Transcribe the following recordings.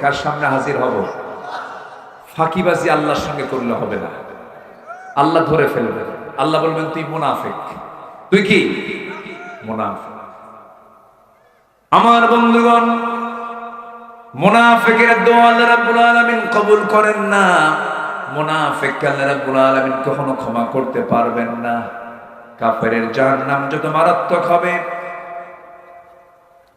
কার সামনে হাজির হব? ফাঁকিবাজি আল্লাহর সঙ্গে করলে হবে না, আল্লাহ ধরে ফেলবেন। আল্লাহ বলবেন তুই মুনাফিক, তুই কি মুনাফিক। আমার বন্ধুগণ, মুনাফিকের দোয়া আল্লাহ রাব্বুল আলামিন কবুল করেন না। মুনাফিককে আল্লাহ রাব্বুল আলামিন কখনো ক্ষমা করতে পারবেন না। কাফেরের জাহান্নাম যত মারাত্মক হবে,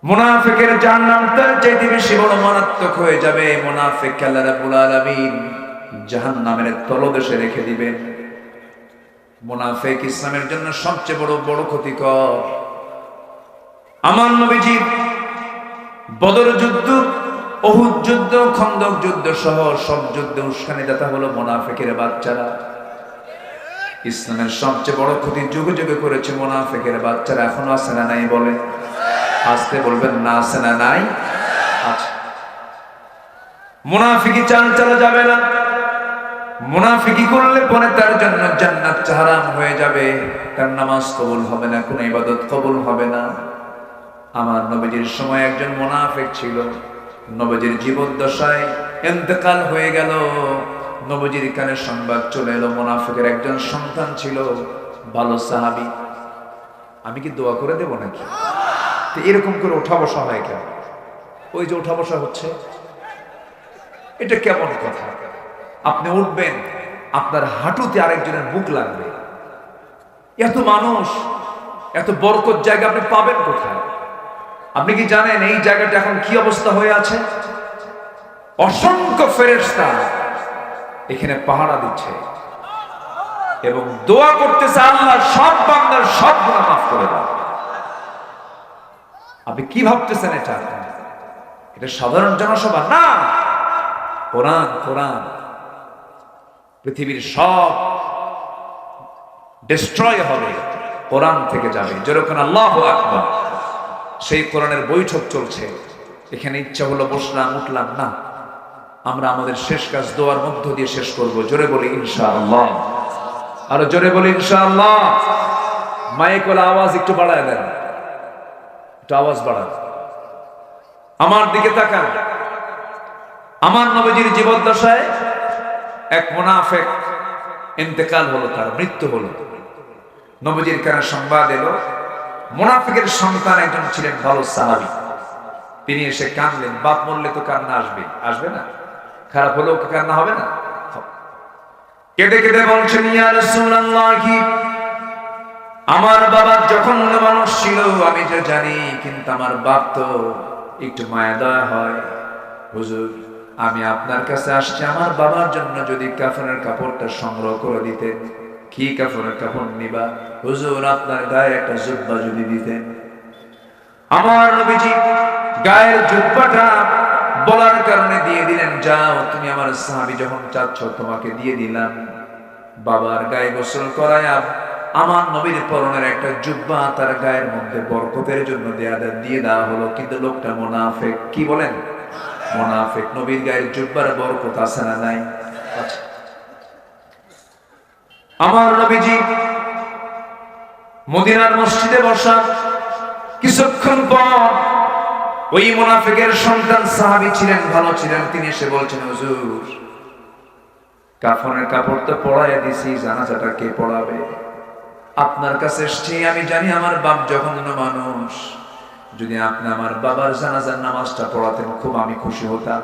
মুনাফিকের জাহান্নাম তার চাইতে বেশি বড় মারাত্মক হয়ে যাবে। মুনাফিককে আল্লাহ রাব্বুল আলামিন জাহান্নামের তলদেশে রেখে দিবেন। মুনাফিক ইসলামের জন্য সবচেয়ে বড় ক্ষতিকর। আমার নবীজি বদর যুদ্ধ, উহুদ যুদ্ধ, খন্দক যুদ্ধ সহ সব যুদ্ধে উস্কানিদাতা হলো মুনাফিকের বাচ্চারা। ইসলামের সবচেয়ে বড় ক্ষতি যুগে যুগে করেছে মুনাফিকের বাচ্চারা। এখনো আছে না নাই? বলে আসতে বলবেন না, আছে না নাই? আচ্ছা, মুনাফিকি চাল চালা যাবে না। মুনাফিকি করলে পরে তার জন্য জান্নাত হারাম হয়ে যাবে, তার নামাজ কবুল হবে না, কোনো ইবাদত কবুল হবে না। আমার নবীজির সময় একজন মুনাফিক ছিল, নবীজির জীবদ্দশায় ইন্তেকাল হয়ে গেল। নবীজির কানে সংবাদ চলে এলো মুনাফিকের একজন সন্তান ছিল, ভালো সাহাবী। আমি কি দোয়া করে দেব নাকি? তো এরকম করে ওঠা বসা হয় কেন? ওই যে ওঠা বসা হচ্ছে, এটা কেমন কথা? আপনি উঠবেন, আপনার হাঁটুতে আরেকজনের বুক লাগবে। এত মানুষ, এত বরকত জায়গা আপনি পাবেন কোথায়? আপনি কি জানেন এই জায়গাটা এখন কি অবস্থা হয়ে আছে? অসংখ্য ফেরেশতা এখানে পাহারা দিচ্ছে এবং দোয়া করতেছে, আল্লাহ সব বান্দার সব গুনাহ মাফ করে দাও। আপনি কি ভাবতেছেন এটা সাধারণ জনসভা না? কোরআন, কোরআন পৃথিবীর সব ডিস্ট্রয় হবে, কোরআন থেকে যাবে। যেরকম আল্লাহু আকবার, সেই কোরআনের বৈঠক চলছে। এখানে ইচ্ছা হলো বসলাম, উঠলাম না। আমরা আমাদের শেষ কাজ দোয়ার মধ্য দিয়ে শেষ করব। জোরে বলি ইনশাআল্লাহ, আরো জোরে বলি ইনশাআল্লাহ। মাইকের আওয়াজ একটু বাড়ায় দেন, একটু আওয়াজ বাড়ান। আমার দিকে তাকান। আমার নবীজির জীবদ্দশায় এক মুনাফিক ইন্তেকাল হলো, তার মৃত্যু হলো। নবীজির কানে সংবাদ এলো। মুনাফিকের সন্তান একজন ছিলেন ভালো সাহাবী, তিনি এসে কাঁদলেন। বাপ মরলে তো কান্না আসবে, আসবে না? খারাপ হলেও কি কান্না হবে না? কেঁদে কেঁদে বলছেন, ইয়া রাসূলুল্লাহ, আমার বাবা যখন মানুষ ছিল আমি যে জানি, কিন্তু আমার বাপ তো একটু মায়া দয়া হয়। হুজুর, আমি আপনার কাছে আসছি, আমার বাবার জন্য যদি কাফনের কাপড়টা সংগ্রহ করে দিতেন। কি কাফনের কাপড় নিবা? হুজুর, আপনার গায়ে একটা জুব্বা যদি দিতেন। আমার নবীজি গায়ের জুব্বাটা বলার কারণে দিয়ে দিলেন, যাও তুমি আমার সাহাবী যখন চাচ্ছ তোমাকে দিয়ে দিলাম। বাবার গায়ে গোসল করায়া আমার নবীর পরনের একটা জুব্বা তার গায়ের মধ্যে বরকতের জন্য দিয়ে দেওয়া হলো। কিন্তু লোকটা মুনাফিক। কি বলেন? মুনাফিক। নবীর গায়ের জুব্বার বরকত আছে না নাই? আচ্ছা, আমার নবীজি মদিনার মসজিদে বসা, কিছুক্ষণ পর ওই মুনাফিকের সন্তান সাহাবী ছিলেন, ভালো ছিলেন, তিনি এসে বলছেন, হুজুর, কাফনের কাপড় তো পরাইয়া দিছি, জানাজাটা কে পড়াবে? আপনার কাছে এসেছি, আমি জানি আমার বাপ জঘন্য মানুষ। যদি আপনি আমার বাবার জানাজার নামাজটা পড়াতেন, খুব আমি খুশি হতাম।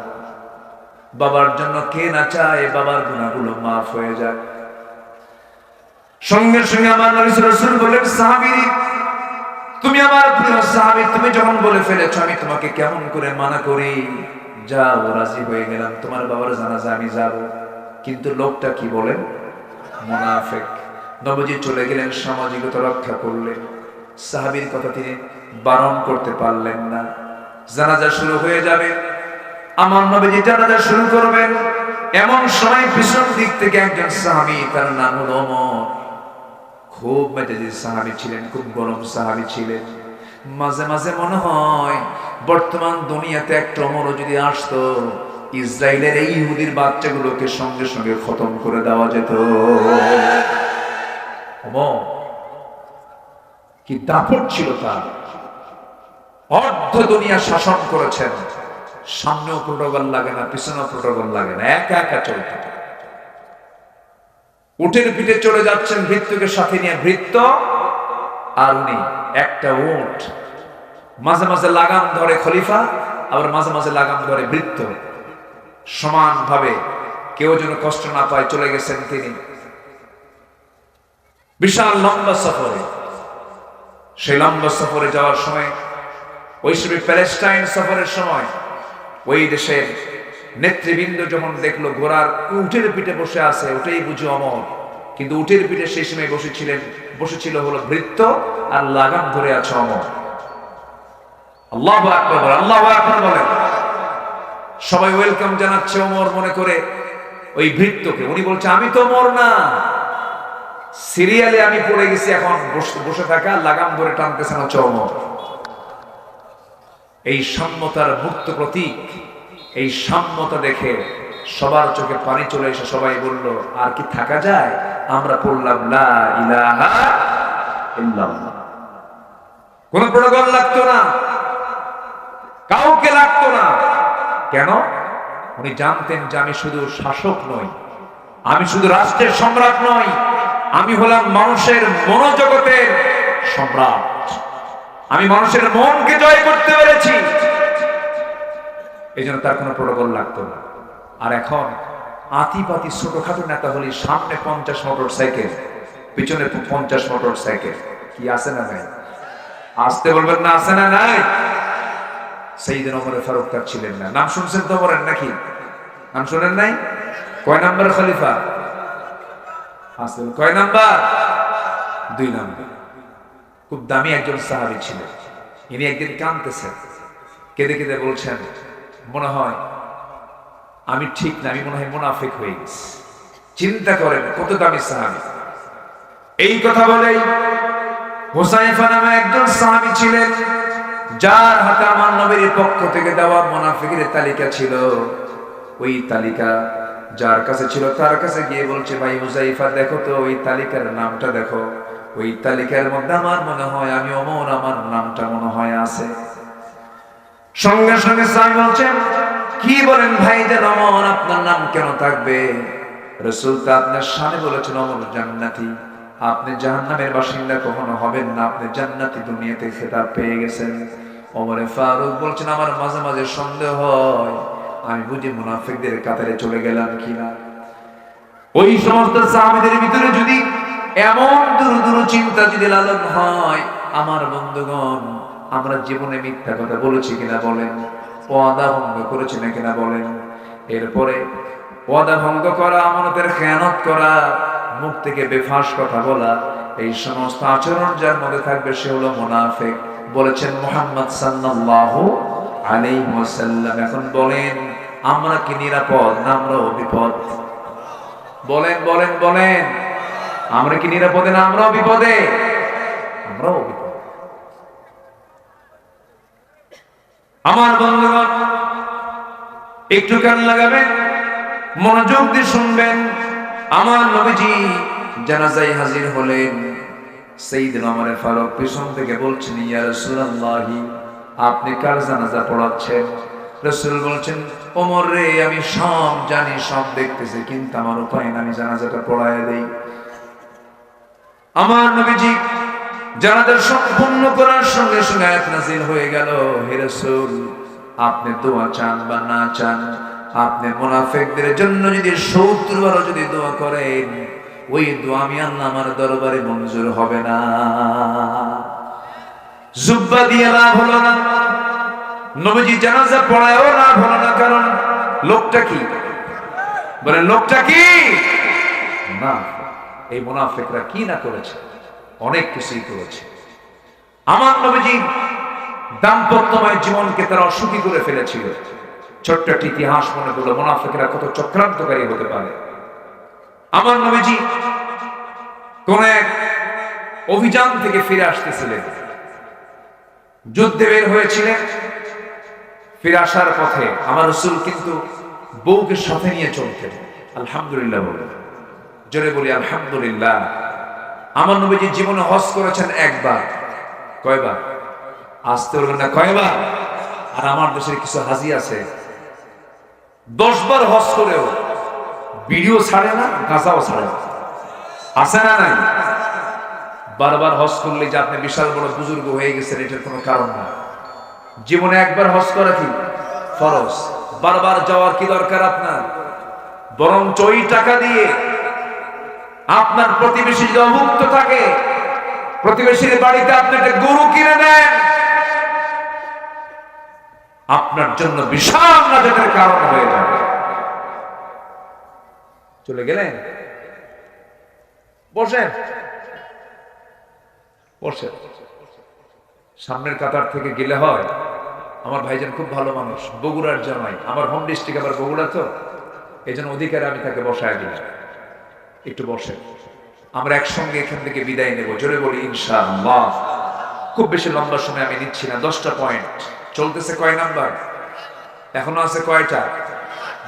বাবার জন্য কে না চায় বাবার গুনাহগুলো মাফ হয়ে যায়। সঙ্গে সঙ্গে আমার নবী রাসূল বলেন, সাহাবী, তুমি আমার প্রিয় সাহাবী, তুমি যখন বলে ফেলেছো আমি তোমাকে কেমন করে মানা করি? যাও, রাজি হয়ে গেলাম, তোমার বাবার জানাজা আমি যাব। কিন্তু লোকটা কি বলেন? মুনাফিক। নবীজি চলে গেলেন, সামাজিকতা রক্ষা করলেন। সাহাবীর কথা তিনি বারণ করতে পারলেন না। জানাজা শুরু হয়ে যাবে, আমার নবীজি জানাজা শুরু করবেন। এমন সময় পিছন দিক থেকে একজন সাহাবী, তার নাম হলো ওমর, খুব মেজাজি সাহাবী ছিলেন, খুব গরম সাহাবী ছিলেন। মাঝে মাঝে মনে হয় বর্তমান দুনিয়াতে একটা ওমরও যদি আসতো, ইসরায়েলের এই ইহুদির বাচ্চাগুলোকে সঙ্গে সঙ্গে খতম করে দেওয়া যেত। ওমর কি দাপট ছিল তার! অর্ধ দুনিয়া শাসন করেছেন, সামনেও প্রোটোকল লাগে না, পিছনেও প্রোটোকল লাগে না, একা একা চলতে। উটের পিঠে চলে যাচ্ছেন ভৃত্যকে সাথে নিয়ে, ভৃত্য আর উনি, একটা উট। মাঝে মাঝে লাগাম ধরে খলিফা, আবার মাঝে মাঝে লাগাম ধরে ভৃত্য। সমানভাবে কেউ যেন কষ্ট না পায় চলে গেছেন তিনি বিশাল লম্বা সফরে। সেই লম্বা সফরে যাওয়ার সময়, ওই সময় প্যালেস্টাইন সফরের সময়, ওই দেশের নেতৃবৃন্দ যখন দেখলো ঘোড়ার উটের পিঠে বসে আছে, ওটাই বুঝি অমর, কিন্তু উটের পিঠে সেই সময় বসেছিল হলো ভৃত্য, আর লাগাম ধরে আছে অমর। আল্লাহু আকবার, আল্লাহু আকবার বলেন। সবাই ওয়েলকাম জানাচ্ছে ওমর মনে করে ওই ভৃত্যকে। উনি বলছে আমি তো ওমর না, সিরিয়ালে আমি পড়ে গেছি, এখন বসে থাকা, লাগাম ধরে টানতেছেন হচ্ছে ওমর। এই সাম্যতার মুক্ত প্রতীক, এই সাম্যতা দেখে সবার চোখে পানি চলে এসে সবাই বলল আর কি থাকা যায়? আমরা পড়লাম লা ইলাহা ইল্লাল্লাহ। কোন প্রোটোকল লাগতো না, কাউকে লাগতো না। কেন? উনি জানতেন যে আমি শুধু শাসক নই, আমি শুধু রাষ্ট্রের সম্রাট নই, আমি হলাম মানুষের মনোজগতের সম্রাট। আমি মানুষের মনকে জয় করতে পেরেছি, এই জন্য তার কোনো প্রোটোকল লাগতো না। আর এখন আতিপাতি ছোটখাটো নেতা হলে সামনে 50 মোটর সাইকেল, পিছনে 50 মোটর সাইকেল, কি আছে না নাই? আসতে বলবেন না, আছে না নাই? সাইয়েদনা ওমর ফারুক তার ছিলেন না। নাম শুনছেন তো ওমরের নাকি? নাম শুনেন নাই? কয় নাম্বার খলিফা? আসলে কয় নাম্বার? 2 নাম্বার। খুব দামি একজন সাহাবী ছিলেন। ইনি একদিন কাঁদতেছেন, কেঁদে কেঁদে বলছেন মনে হয় আমি ঠিক না, আমি মনে হয় মুনাফিক হয়ে গেছি। চিন্তা করেন কত দামি সাহাবী। এই কথা বলেই হুসাইফা নামে একজন সাহাবী ছিলেন, যার হাতে আমার নবীর পক্ষ থেকে দেওয়া মুনাফিকের তালিকা ছিল। ওই তালিকা যার কাছে ছিল তার কাছে গিয়ে বলছে ভাই হুসাইফা দেখো তো ওই তালিকার নামটা দেখো, ওই তালিকার মধ্যে আমার মনে হয় আমি ওমর, আমার নামটা মনে হয় আছে। সঙ্গে সঙ্গে সাহাবী বলছেন কি বলেন ভাই যে ওমর আপনার নাম কেন থাকবে? রাসূল তো আপনার শানে বলেছেন ওমর জান্নাতি, আপনি জাহান্নামের বাসিন্দা কখনো হবেন না, আপনি জান্নাতি দুনিয়াতে খেতাব পেয়ে গেছেন। ওমরে ফারুক বলছেন আমার মাঝে মাঝে সন্দেহ হয় আমি বুঝি মুনাফিকদের কাতারে চলে গেলাম কিনা। ওই সমস্ত সাহাবীদের ভিতরে যদি এমন দূর চিন্তা যদি লালন হয়, আমার বন্ধুগণ আমরা জীবনে মিথ্যা কথা বলেছি কিনা বলেন, ওয়াদা ভঙ্গ করেছি না কিনা বলেন। এরপরে ওয়াদা ভঙ্গ করা, আমানতের খেয়ানত করা, মুখ থেকে বেফাস কথা বলা, এই সমস্ত আচরণ যার মধ্যে থাকবে সে হলো মুনাফিক, বলেছেন মুহাম্মদ সাল্লাল্লাহু আলাইহি ওয়াসাল্লাম। এখন বলেন আমরা কি নিরাপদ না আমরাও বিপদ? বলেন বলেন বলেন, আমরা কি নিরাপদে না আমরাও বিপদে? আমরাও বিপদ। আমার বন্ধুগণ একটু কান লাগাবেন, মনোযোগ দিয়ে শুনবেন। আমার নবীজি জানাজায় হাজির হলেন। সাইয়েদনা ওমর ফারুক পিছন থেকে বলছেন ইয়া রাসূলুল্লাহ আপনি কার জানাজা পড়াচ্ছেন? রাসূল বলছেন ওমর রে আমি সব জানি, সব দেখতেছি, কিন্তু আমার উপায় না, আমি জানাজাটা পড়ায় দেই। আমার নবীজি জানাজা সম্পূর্ণ করার সঙ্গে সঙ্গে আয়াত নাযিল হয়ে গেল, হে রাসূল আপনি দোয়া চান বা না চান, আপনি মুনাফিকদের জন্য যদি 70 বারও যদি দোয়া করেন, ওই দোয়া আমি আল্লাহ আমার দরবারে মঞ্জুর হবে না। জুব্বা দিয়ে লাভ হলো না, নবীজি জানাজা পড়ায়ও লাভ হলো না, কারণ লোকটা কি বলেন? লোকটা কি না, এই মুনাফিকরা কি না করেছে, অনেক কিছুই করেছে। আমার নবীজি দাম্পত্যময় জীবনকে তারা অসুখী করে ফেলেছিল। ছোট্ট একটা ইতিহাস মনে করলো মুনাফিকরা কত চক্রান্তকারী হতে পারে। আমার নবীজি কোন এক অভিযান থেকে ফিরে আসতেছিলেন, যুদ্ধে বের হয়েছিলেন। ফিরে আসার পথে আমার রাসূল কিন্তু বউকে সাথে নিয়ে চলতেন। আলহামদুলিল্লাহ বলে, জোরে বলি আলহামদুলিল্লাহ। আমার নবীজি জীবনে হজ করেছেন একবার। কয়বার? আসতে বলবেন না, কয়বার? আর আমার দেশের কিছু হাজি আছে 10 বার হজ করেও ভিডিও ছাড়ে না, গাঁজাও ছাড়ে না। আছে না নাই? বারবার হজ করলে যে আপনি বিশাল বড় বুজুর্গ হয়ে গেছেন এটার কোনো কারণ না। জীবনে একবার হজ করা কি ফরজ, বারবার যাওয়ার কি দরকার আপনার? বরং ওই টাকা দিয়ে আপনার প্রতিবেশী যদি অভুক্ত থাকে, প্রতিবেশীর বাড়িতে আপনি একটা গরু কিনে দেন, আপনার জন্য বিশাল নাজাতের কারণ হয়ে যাবে। চলে গেলেন, বসেন বসেন, সামনের কাতার থেকে গেলে হয়। আমার ভাইজান খুব ভালো মানুষ, বগুড়ার জামাই, আমার হোম ডিস্ট্রিক্ট আবার বগুড়া, তো এই জন্য অধিকারে আমি তাকে বসায় দিলাম। একটু বসেন, আমরা একসঙ্গে এখান থেকে বিদায় নেব। জোরে বলি ইনশাআল্লাহ। খুব বেশি লম্বা সময় আমি নিচ্ছি না, 10টা পয়েন্ট চলতেছে। কয় নাম্বার? এখনো আছে কয়টা?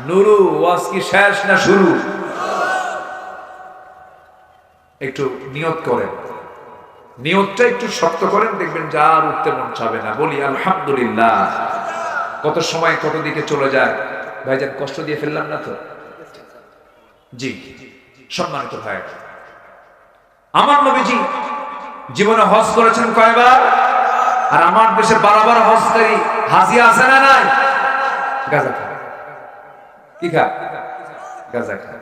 নুরু, ওয়াজ কি শেষ না শুরু? একটু নিয়ত করেন, নিয়তটা একটু শক্ত করেন, দেখবেন যা আর উঠতে মন চাবে না। বলি আলহামদুলিল্লাহ। কত সময় কত দিকে চলে যায়। ভাইজান কষ্ট দিয়ে ফেললাম না তো? জি, সম্মানিত ভাই, আমার নবীজি জীবনে হজ করেছেন কয়বার? আর আমার দেশে বারবার হজকারী হাজি আছে না নাই? গাঁজা খায়। কি খায়? গাঁজা খায়।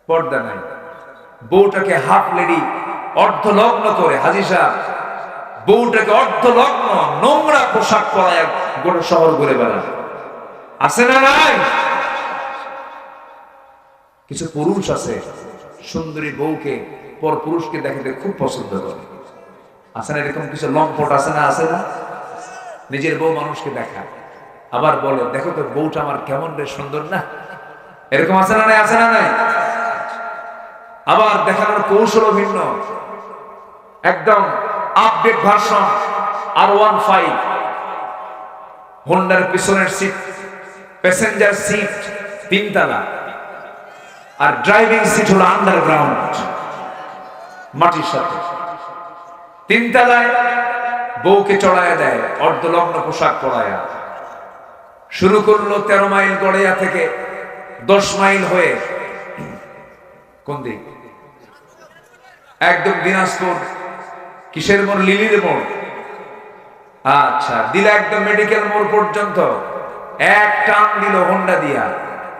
পর্দা নাই, বউটাকে হাফ লেডি অর্ধলগ্ন করে, হাজি সাহেব বউটাকে অর্ধলগ্ন নোংরা পোশাক পরায় গোটা শহর ঘুরে বেড়ায়। আছে না নাই? কিছু পুরুষ আছে সুন্দরী বউকে পর পুরুষকে দেখাতে খুব পছন্দ করে। আছে না এরকম কিছু লম্পট? আছে না? আছে না? নিজের বউ মানুষকে দেখায়, আবার বলে দেখো তো বউটা আমার কেমন রে, সুন্দর না? এরকম আছে না নাই? আছে না নাই? আবার দেখানোর কৌশল ভিন্ন, একদম আপডেট ভার্সন R15, হোন্ডার পিছনের সিট, প্যাসেঞ্জার সিট 3 তলা, আর ড্রাইভিং সিট হলো আন্ডারগ্রাউন্ড মাটির সাথে। 3 তলায় বউকে চড়াইয়া দেয়, অর্ধলগ্ন পোশাক পরায়া। শুরু করলো 13 মাইল গড়িয়া থেকে 10 মাইল হয়ে কোন দিক? একদম দিনাজপুর কিসের মোড়? লিলির মোড়। আচ্ছা, দিলে একদম মেডিকেল মোড় পর্যন্ত এক টান দিল হোন্ডা দিয়া।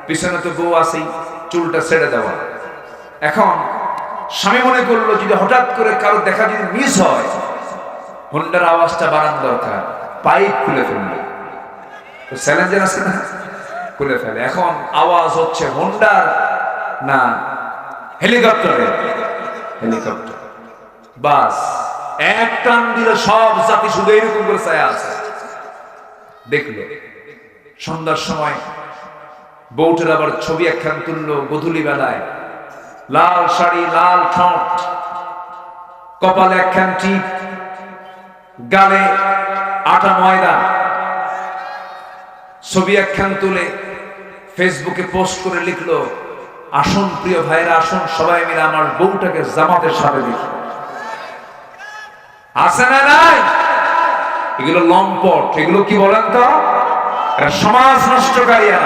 পিছনে তো বউ আছেই, চুলটা ছেড়ে দেওয়া। এখন স্বামী মনে করলো যদি হঠাৎ করে কারো দেখা যদি মিস হয়, হোন্ডার আওয়াজটা বাড়ানো দরকার, পাইপ খুলে ফেলবে। তো চ্যালেঞ্জার আছে না, খুলে ফেলে। এখন আওয়াজ হচ্ছে হোন্ডার না হেলিকপ্টারের? হেলিকপ্টার। বাস এক টান দিলে সব জাতি শুধু এরকম করে ছায়া আছে। দেখলো সন্ধ্যার সময় বউটার আবার ছবি একখান তুললো গোধূলি বেলায়, লাল শাড়ি, লাল ঠোঁট, কপালে একখান টিপ, গালে আটা ময়দা, ছবি একখান তুলে ফেসবুকে পোস্ট করে লিখলো, আসুন প্রিয় ভাইরা, আসুন সবাই মিলে আমার বউটাকে জামাতের সাথে দিন। আছে না নাই? এগুলো লম্পট, এগুলো কি বলেন তো? সমাজ নষ্টকারীরা।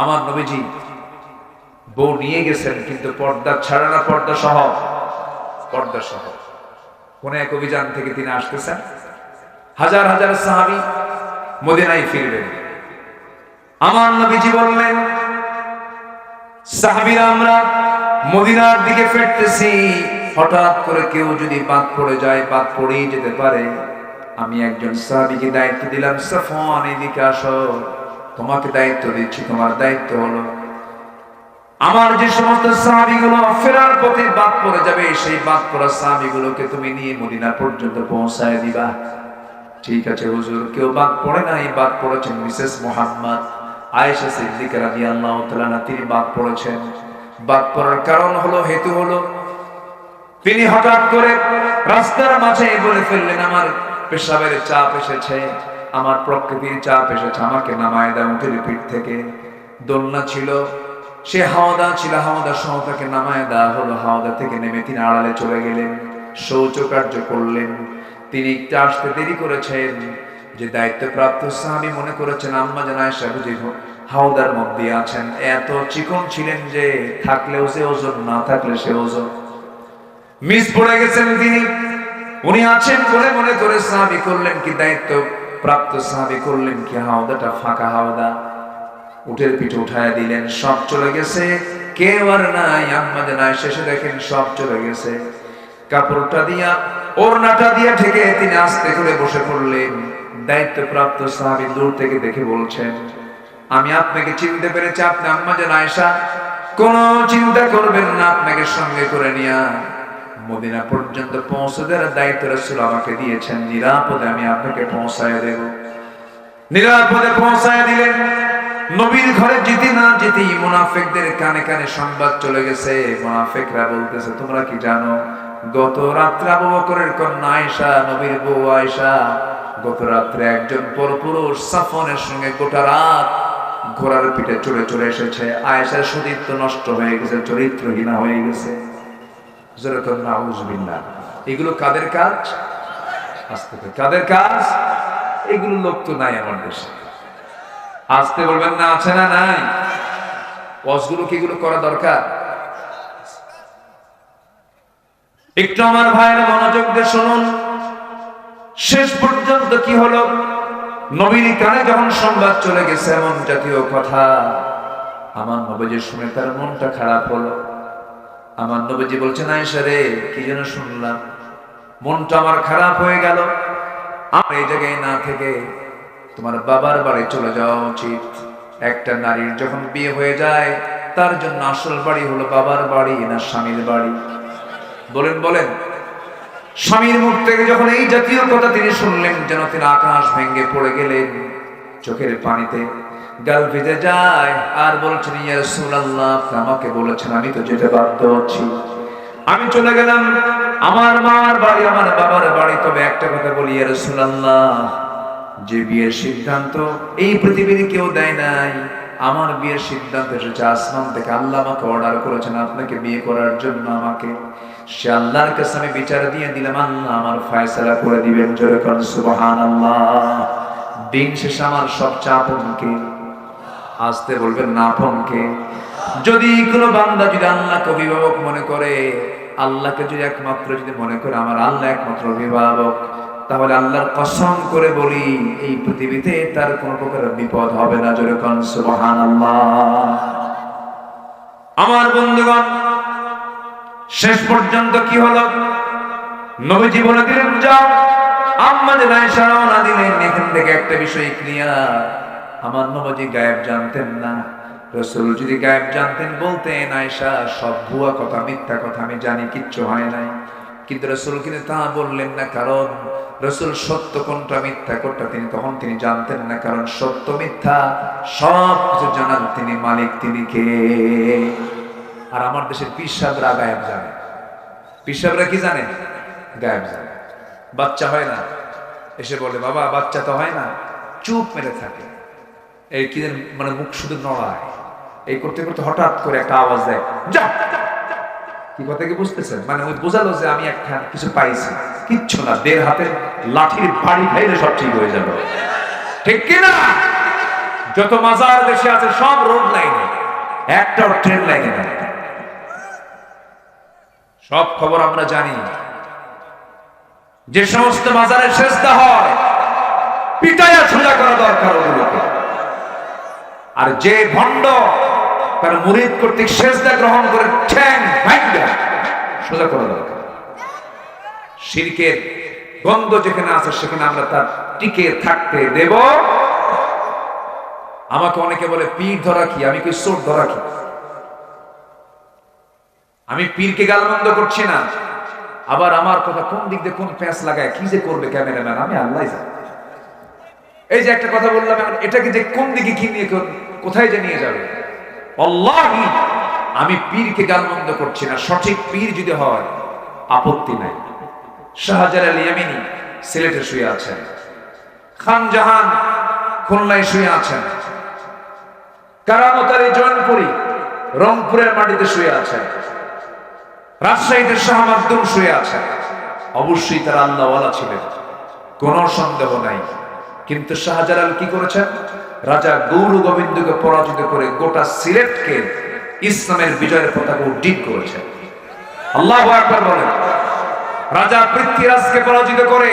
আমার নবীজি বউ নিয়ে গেছেন, কিন্তু পর্দা ছাড়া না, পর্দা সহ। পর্দা সহ কোন এক অভিযান থেকে তিনি আসতেছেন, হাজার হাজার সাহাবী মদিনায় ফিরবেন। আমার নবীজি বললেন, সাহাবীরা আমরা মদিনার দিকে ফিরতেছি, হঠাৎ করে কেউ যদি বাদ পড়ে যায়, বাদ পড়েই যেতে পারে। আমি একজন সাহাবীকে দায়িত্ব দিলাম, সাফওয়ান এদিকে আসো, তোমাকে দায়িত্ব দিচ্ছি। তোমার দায়িত্ব হলো আমার যে সমস্ত সাহাবীগুলো ফেরার পথে বাদ পড়ে যাবে, সেই বাদ পড়া সাহাবীগুলোকে তুমি নিয়ে মদিনা পর্যন্ত পৌঁছায় দিবা। ঠিক আছে হুজুর। কেউ বাদ পড়ে নাই, বাদ পড়েছেন মিসেস মুহাম্মদ আয়েশা সিদ্দিকা রাদিয়াল্লাহু তাআলা আনহা, তিনি বাদ পড়েছেন। বাদ পড়ার কারণ হলো, হেতু হলো, তিনি হঠাৎ করে রাস্তার মাঝে বলে ফেললেন, আমার পেশাবের চাপ এসেছে, আমার প্রকৃতির চাপ এসেছে, আমাকে নামায় দাও উঠে পিঠ থেকে। দোলনা ছিল, সে হাওদা ছিল, হাওদা সহ তাকে নামায় দেওয়া হলো। হাওদা থেকে নেমে তিনি আড়ালে চলে গেলেন, শৌচকার্য করলেন। তিনি একটু আসতে দেরি করেছেন, যে দায়িত্বপ্রাপ্ত সাহাবী মনে করেছেন আম্মা জান আয়েশা বুঝি হাওদার মধ্যে আছেন। এত চিকন ছিলেন যে থাকলেও সে ওজন, না থাকলে সে ওজন। মিস পড়ে গেছেন তিনি, উনি আছেন বলে মনে করে সাহাবী করলেন কি, দায়িত্ব প্রাপ্ত সাহাবী করলেন কি, হাওদাটা ফাঁকা হাওদা, উটের পিঠে উঠায় দিলেন, সব চলে গেছে, কেউ আর নাই। আম্মা জান আয়েশা এসে দেখেন সব চলে গেছে। কাপড়টা দিয়া, ওড়নাটা দিয়া ঢেকে তিনি আস্তে করে বসে পড়লেন। দায়িত্বপ্রাপ্ত সাহাবী দূর থেকে দেখে বলছেন, আমি আপনাকে চিনতে পেরেছি, আপনি আম্মা জান আয়েশা, কোনো চিন্তা করবেন না, আপনাকে সঙ্গে করে নিয়া মদিনা পর্যন্ত পৌঁছে দেওয়ার দায়িত্ব রাসূল আমাকে দিয়েছেন, নিরাপদে আমি আপনাকে পৌঁছায় দেব। নিরাপদে পৌঁছায় দিলেন। নবীর ঘরে যেতে না যেতেই মুনাফিকদের কানে কানে সংবাদ চলে গেছে। মুনাফিকরা বলতেছে, তোমরা কি জানো গত রাত্রে আবু বকরের কন্যা আয়েশা, নবীর বউ আয়েশা, গত রাত্রে একজন পরপুরুষ সাফওয়ানের সঙ্গে গোটা রাত ঘোড়ার পিঠে চড়ে চড়ে এসেছে। আয়েশার সতীত্ব নষ্ট হয়ে গেছে, চরিত্রহীনা হয়ে গেছে। যেরকম নাউজুবিল্লাহ। এগুলো কাদের কাজ? আসতে কাদের কাজ? এগুলো লোক তো নাই আমার দেশে। আসতে বলবেন না, আছে না নাই? ওয়াজগুলো কি এগুলো করা দরকার? একটু আমার ভাইয়ের মনোযোগ দিয়ে শুনুন। শেষ পর্যন্ত কি হলো? নবীর কানে যখন সংবাদ চলে গেছে এমন জাতীয় কথা, আমার নবীজি শুনে তার মনটা খারাপ হলো। আমার নবীজি বলছেন, আয়েশা রে, কি যেন শুনলাম, মনটা আমার খারাপ হয়ে গেল। আমার এই জায়গায় না থেকে তোমার বাবার বাড়ি চলে যাওয়া উচিত। একটা নারীর যখন বিয়ে হয়ে যায় তার জন্য আসল বাড়ি হলো বাবার বাড়ি না স্বামীর বাড়ি? বলেন বলেন। স্বামীর মুখ থেকে যখন এই জাতীয় কথা তিনি শুনলেন, যেন তিনি আকাশ ভেঙে পড়ে গেলেন, চোখের পানিতে গাল ভিজে যায়। আর বলছেন, ইয়া রাসূলুল্লাহ, আমাকে বলেছেন, আমি তো যেতে বাধ্য হচ্ছি, আমি চলে গেলাম আমার মার বাড়ি, আমার বাবার বাড়ি। তবে একটা কথা বলি ইয়া রাসূলুল্লাহ, যে বিয়ের সিদ্ধান্ত এই পৃথিবীর কেউ দেয় নাই, আমার বিয়ের সিদ্ধান্ত এসেছে আসমান থেকে। আল্লাহ আমাকে অর্ডার করেছেন আপনাকে বিয়ে করার জন্য। আমাকে সে আল্লাহর কাছে আমি বিচার দিয়ে দিলাম, আল্লাহ আমার ফয়সালা করে দিবেন। জোরে বলেন সুবহানাল্লাহ। দিন শেষে আমার সবচেয়ে আপনকে, আসতে বলবেন না আপনকে। যদি কোনো বান্দা যদি আল্লাহকে অভিভাবক মনে করে, আল্লাহকে যদি একমাত্র যদি মনে করে আমার আল্লাহ একমাত্র অভিভাবক, তাহলে আল্লাহর কসম করে বলি এই পৃথিবীতে তার কোনো প্রকার বিপদ হবে না। জোরে বলেন সুবহানাল্লাহ। আমার বন্ধুগণ, শেষ পর্যন্ত কি হলো? নবীজি বলে দিলেন, যাও। আম্মা জান আয়েশা রওনা দিলেন। এখান থেকে একটা বিষয় ক্লিয়ার, আমার নবীজি গায়েব জানতেন না। রাসূল যদি গায়েব জানতেন বলতেন, আয়েশা সব ভুয়া কথা, মিথ্যা কথা, আমি জানি, কিচ্ছু হয় নাই। কিন্তু রাসূল কিন্তু তা বললেন না, কারণ রাসূল সত্য কোনটা মিথ্যা কোনটা তখন তিনি জানতেন না। কারণ সত্য মিথ্যা সব কিছু জানার তিনি মালিক, তিনি কে? আর আমার দেশের পীর সাহেবরা গায়েব জানে। পীর সাহেবরা কি জানে? গায়েব জানে। বাচ্চা হয় না, এসে বলে বাবা বাচ্চা তো হয় না, চুপ মেরে থাকে। এই কি মানে মুখ শুধু নড়ায়, এই করতে করতে হঠাৎ করে একটা আওয়াজ দেয়, যা। কি কথা কি বুঝতেছেন? মানে ওই বোঝালো যে আমি একটা কিছু পাইছি। কিচ্ছু না, 1.5 হাতের লাঠির বাড়ি খাইলে সব ঠিক হয়ে যাবে। ঠিক কিনা? যত মাজার দেশে আছে সব রোড লাইনে, একটা ট্রেন লাইনে না। সব খবর আমরা জানি। যে সমস্ত মাজারে সেজদা হয়, পিটাইয়া সোজা করা দরকার ওগুলোকে। আর যে ভণ্ড তার মুরিদ কর্তৃক সেজদা গ্রহণ করে ঠ্যাং ভাঙা সোজা করা দরকার। শিরকের গন্ধ যেখানে আছে সেখানে আমরা তার টিকে থাকতে দেব। আমাকে অনেকে বলে পীর ধরা কি, আমি কি চোর ধরা কি? আমি পীরকে গালমন্দ করছি না। আবার আমার কথা কোন দিক দিয়ে কোন প্যাঁচ লাগায় কি যে করবে ক্যামেরাম্যান, আমি আল্লাহ জানি। এই যে একটা কথা বললাম, এটাকে যে কোন দিকে কি নিয়ে কোথায় যে নিয়ে যাবে, আল্লাহি আমি পীরকে গালমন্দ করছি না। সঠিক পীর যদি হয় আপত্তি নাই। শাহজালাল ইয়ামিনী সিলেটে শুয়ে আছেন, খান জাহান খুলনায় শুয়ে আছেন, কারামত আলী জয়নপুরি রংপুরের মাটিতে শুয়ে আছেন, রাজশাহীতে শাহ মাকদুম শুয়ে আছেন। অবশ্যই তারা আল্লাহওয়ালা ছিলেন, কোনো সন্দেহ নাই। কিন্তু শাহজালাল কি করেছেন? রাজা গৌর গোবিন্দকে পরাজিত করে গোটা সিলেটকে ইসলামের বিজয়ের পতাকা উড্ডীন করেছেন। আল্লাহু আকবার বলেন। রাজা পৃথ্বীরাজকে পরাজিত করে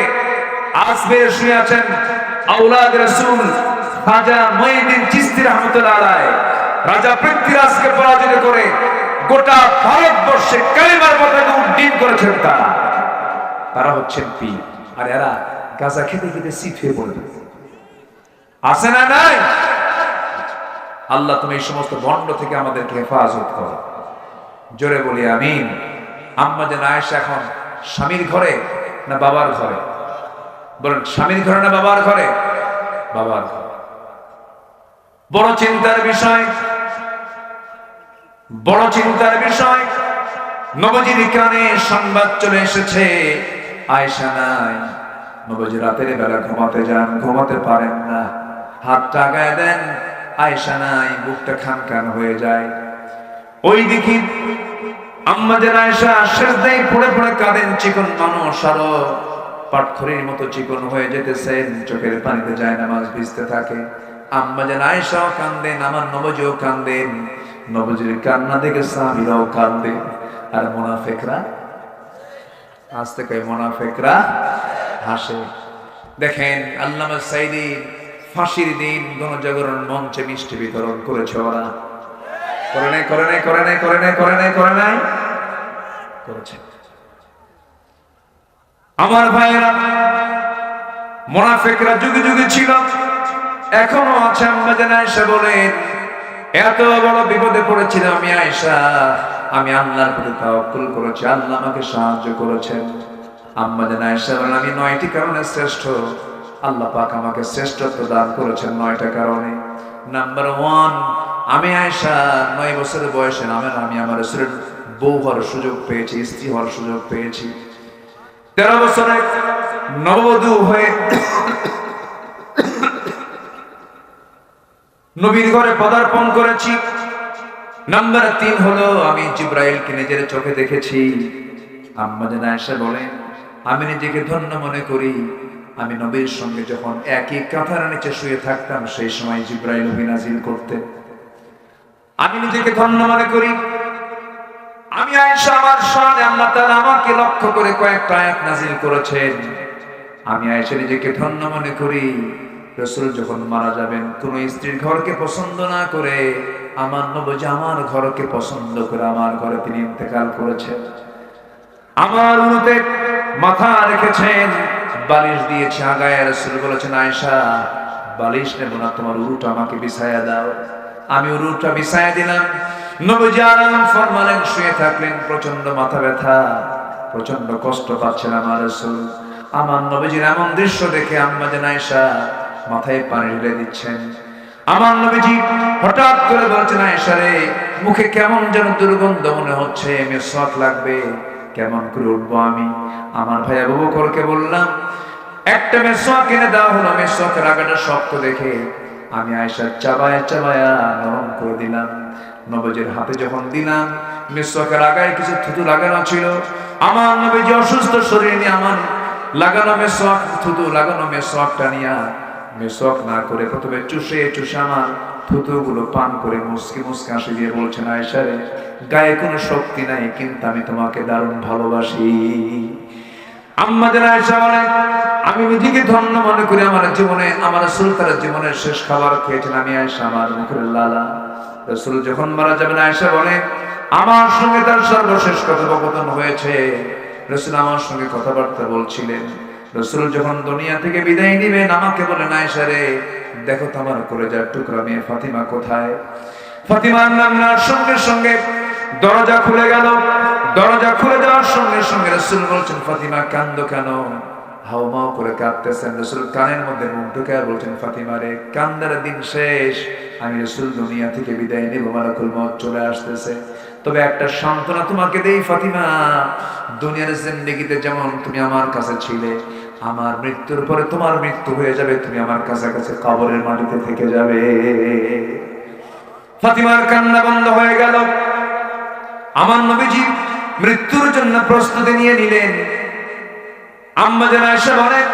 আজমিরে শুয়ে আছেন আওলাদ রাসূল খাজা মুঈনুদ্দিন চিশতি রাহমাতুল্লাহ আলাইহি। রাজা পৃথ্বীরাজকে পরাজিত করে গোটা ভারতবর্ষে কালিমার পতাকা উড্ডীন করেছেন তারা হচ্ছেন পীর। আর এরা গাঁজা খেতে খেতে সিট হয়ে পড়বে, আছে না নাই? আল্লাহ তুমি এই সমস্ত ভণ্ড থেকে আমাদেরকে হেফাজত করো, জোরে বলি আমিন। আম্মা জান আয়েশা এখন স্বামীর ঘরে না বাবার ঘরে? বলেন, স্বামীর ঘরে না বাবার ঘরে? বাবার ঘরে। বড় চিন্তার বিষয়, বড় চিন্তার বিষয়। নবীজির কানে সংবাদ চলে এসেছে আয়েশা নাই। নবীজি রাতের বেলা ঘুমাতে যান, ঘুমাতে পারেন না, হাতটা গায়ে দেন, আয়েশা নাই, বুকটা খান খান হয়ে যায়। ওই দেখি আম্মা জান আয়েশা সিজদায় পড়ে পড়ে কাঁদেন, চিকন মানুষ আরো পাটখড়ির মতো চিকন হয়ে যেতেছেন, চোখের পানিতে যায় নামাজ ভিজতে থাকে। আম্মা জান আয়েশাও কাঁদেন, আমার নবীজিও কাঁদেন। নবীজির কান্না দেখে সাহাবীরাও কাঁদে। আর মুনাফিকরা, আজ থেকে মুনাফিকরা হাসে। দেখেন আল্লামা সাঈদী ফাঁসির দিন গণজাগরণ মঞ্চে মিষ্টি বিতরণ করেছে ওরা। করে নাই, করে নাই, করে নাই, করে নাই, করে নাই, করে নাই, করেছে। আমার ভাইয়েরা, মুনাফিকরা যুগে যুগে ছিল, এখনো আছে। আম্মা জান আয়েশা বলেন, এত বড় বিপদে পড়েছিলাম আমি আয়েশা, আমি আল্লাহর প্রতি তাওয়াক্কুল করেছি, আল্লাহ আমাকে সাহায্য করেছেন। আম্মা জান আয়েশা বলেন, আমি 9টি কারণে শ্রেষ্ঠ, আল্লাহ পাক আমাকে শ্রেষ্ঠত্ব দান করেছেন 9টা কারণে। নাম্বার 1, আমি আয়েশা 9 বছরের বয়সে আমি আমার রাসূলের বউ হওয়ার সুযোগ পেয়েছি, স্ত্রী হওয়ার সুযোগ পেয়েছি। 13 বছরে নববধূ হয়ে নবীর ঘরে পদার্পণ করেছি। নাম্বার 3 হলো আমি জিবরাইলকে নিজের চোখে দেখেছি। আম্মা জান আয়েশা বলেন, আমি নিজেকে ধন্য মনে করি, আমি নবীর সঙ্গে যখন একই কাঁথার নিচে শুয়ে থাকতাম সেই সময় জিবরাইল ওহী নাযিল করতেন। আমি নিজেকে ধন্য মনে করি। আমি আয়েশা, আমার শানে আল্লাহ তাআলা আমাকে লক্ষ্য করে কয়েকটা আয়াত নাযিল করেছেন। আমি আয়েশা নিজেকে ধন্য মনে করি, রাসূল যখন মারা যাবেন কোন স্ত্রীর ঘরকে পছন্দ না করে আমার নবী আমার ঘরকে পছন্দ করে আমার ঘরে তিনি ইন্তেকাল করেছেন। আমার উরুতে মাথা রেখেছেন, বালিশ দিয়েছে আগায়। রাসূল বলেছেন, আয়েশা বালিশ নেব না, তোমার উরুটা আমাকে বিছায়া দাও। আমি উরুটা বিছায়া দিলাম। নবীজি আরাম ফরমালেন, শুয়ে থাকলেন। প্রচন্ড মাথা ব্যথা, প্রচন্ড কষ্ট পাচ্ছেন আমার রাসূল। আমার নবীজির এমন দৃশ্য দেখে আম্মা জান আয়েশা মাথায় পানি ঢেলে দিচ্ছেন। আমার নবীজি হঠাৎ করে বলছেন, আয়েশা রে, মুখে কেমন যেন দুর্গন্ধ মনে হচ্ছে, মিসওয়াক লাগবে, কেমন করে উঠবো আমি? আমার ভাই আবু বকরকে বললাম, একটা মিসওয়াক কিনে দেওয়া হলো। মিসওয়াকের আগাটা শক্ত দেখে আমি আয়েশা চাবায়া চাবায়া নরম করে দিলাম। নবীজির হাতে যখন দিলাম, মিসওয়াকের আগায় কিছু থুতু লাগানো ছিল। আমার নবীজি অসুস্থ শরীর নিয়ে আমার লাগানো মিসওয়াক, থুতু লাগানো মিসওয়াকটা নিয়ে মিসওয়াক না করে প্রথমে চুষে চুষে আমার থুতুগুলো পান করে মুসকি মুসকি হাসি দিয়ে বলছেন, আয়েশা রে, গায়ে কোনো শক্তি নাই কিন্তু আমি তোমাকে দারুণ ভালোবাসি। আম্মা জান আয়েশা বলেন, আমি নিজেকে ধন্য মনে করি, আমার জীবনে আমার রাসূল তার জীবনের শেষ খাবার খেয়েছেন আমি আয়েশা, আমার মুখের লালা। রাসূল যখন মারা যাবেন, আয়েশা বলে, আমার সঙ্গে তার সর্বশেষ কথোপকথন হয়েছে। রাসূল আমার সঙ্গে কথাবার্তা বলছিলেন। রাসূল যখন দুনিয়া থেকে বিদায় নেবেন, আমাকে বলেন, আয়েশা রে, দেখো তো আমার কলেজার টুকরা মেয়ে ফাতিমা কোথায়? ফাতিমার নাম নেওয়ার সঙ্গে সঙ্গে দরজা খুলে গেল। দরজা খুলে যাওয়ার সঙ্গে সঙ্গে রাসূল বলছেন, ফাতিমা কান্দো কেন? হাউমাউ করে কাঁদতেছেন। রাসূল কানের মধ্যে মুখ ঢুকে বলছেন, ফাতিমা রে, কান্দার দিন শেষ, আমি রাসূল দুনিয়া থেকে বিদায় নেব, মালাকুল মউত চলে আসতেছে। তবে একটা সান্ত্বনা তোমাকে দেই ফাতিমা, দুনিয়ার জিন্দেগিতে যেমন তুমি আমার কাছে ছিলে, আমার মৃত্যুর পরে তোমার মৃত্যু হয়ে যাবে, তুমি আমার কাছাকাছি কবরের মাটিতে থেকে যাবে। ফাতিমার কান্না বন্ধ হয়ে গেল। আমার নবীজি মৃত্যুর জন্য প্রস্তুতি নিয়ে নিলেন। আম্মা জান আয়েশা বলেন,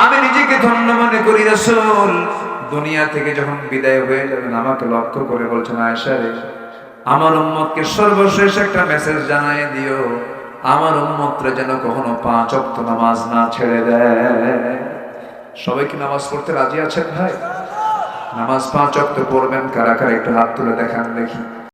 আমি নিজেকে ধন্য মনে করি রাসূল দুনিয়া থেকে যখন বিদায় হয়ে যাবেন আমাকে লক্ষ্য করে বলছেন আয়েশা রে আমার উম্মতকে সর্বশেষ একটা মেসেজ জানায় দিও আমার উম্মতরা যেন কখনো 5 ওয়াক্ত নামাজ না ছেড়ে দেয়। সবাই কি নামাজ পড়তে রাজি আছেন ভাই? নামাজ 5 ওয়াক্ত পড়বেন কারা কারা একটু হাত তুলে দেখান দেখি।